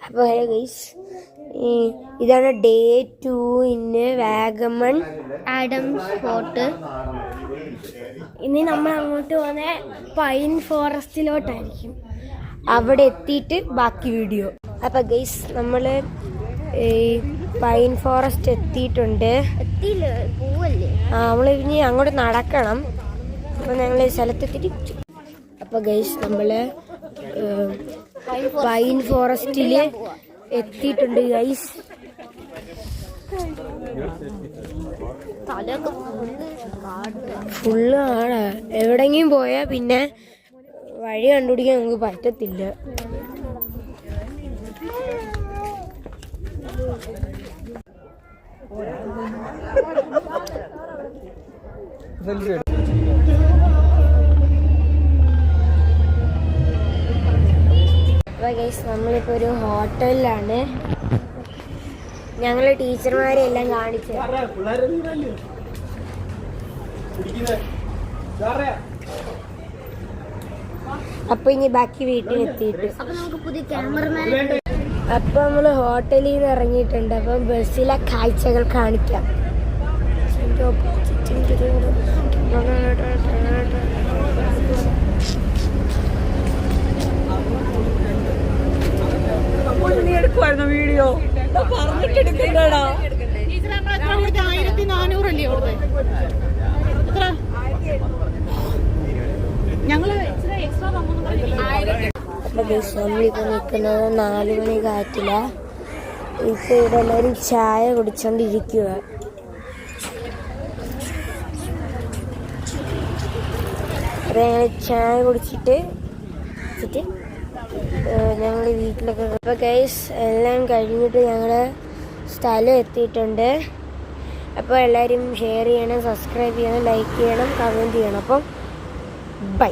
അപ്പോൾ hello guys, ഇതാണ് day 2 ഇന്ന് വാഗമൺ ആഡംസ് ഫോർട്ട്. ഇനി നമ്മൾ അങ്ങോട്ട് പോകുന്ന പൈൻ ഫോറസ്റ്റിലോട്ടായിരിക്കും. അവിടെ എത്തിയിട്ട് ബാക്കി വീഡിയോ. അപ്പോൾ ഗൈസ്, നമ്മൾ പൈൻ ഫോറസ്റ്റ് എത്തിയിട്ടുണ്ട്. നമ്മൾ ഇനി അങ്ങോട്ട് നടക്കണം. അപ്പോൾ ഞങ്ങൾ സ്ഥലത്തെത്തിയിട്ട് അപ്പോൾ ഗൈസ്, നമ്മൾ പൈൻ ഫോറസ്റ്റിൽ എത്തിയിട്ടുണ്ട് ഗൈസ്. ഫുള്ള് ആണ്. എവിടെങ്കിലും പോയാൽ പിന്നെ വഴി കണ്ടുപിടിക്കാൻ നമുക്ക് പറ്റത്തില്ല. അപ്പോൾ ഗൈസ്, നമ്മളിപ്പോൾ ഒരു ഹോട്ടലിലാണ്. ഞങ്ങൾ ടീച്ചർമാരെ എല്ലാം കാണിച്ചു. അപ്പൊ ഇനി ബാക്കി വീട്ടിലെത്തിയിട്ട് അപ്പൊ നമ്മൾ ഹോട്ടലിൽ നിന്ന് ഇറങ്ങിയിട്ടുണ്ട്. അപ്പൊ ബസ്സിലെ കാഴ്ചകൾ കാണിക്കാം. വീഡിയോ പറഞ്ഞിട്ടെടുക്കണ്ടടാ. അപ്പൊ നമ്മളിപ്പോ നിൽക്കുന്നത് 4 മണി കാറ്റില. ഇപ്പൊ ഇവിടെ എല്ലാവരും ചായ കുടിച്ചോണ്ടിരിക്കുക. ഞങ്ങൾ ചായ കുടിച്ചിട്ട് ഞങ്ങൾ വീട്ടിലൊക്കെ. അപ്പോൾ ഗൈസ്, എല്ലാം കഴിഞ്ഞിട്ട് ഞങ്ങൾ സ്ഥലം എത്തിയിട്ടുണ്ട്. അപ്പോൾ എല്ലാവരും ഷെയർ ചെയ്യണം, സബ്സ്ക്രൈബ് ചെയ്യണം, ലൈക്ക് ചെയ്യണം, കമൻറ്റ് ചെയ്യണം. അപ്പം ബൈ.